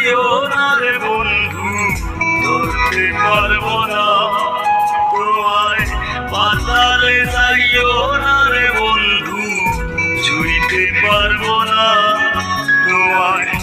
যাইও না রে বন্ধু, ধরতে পারবো না তোমায়। পাতালে যাইও না রে বন্ধু, ছুঁইতে পারবো না তোমায়।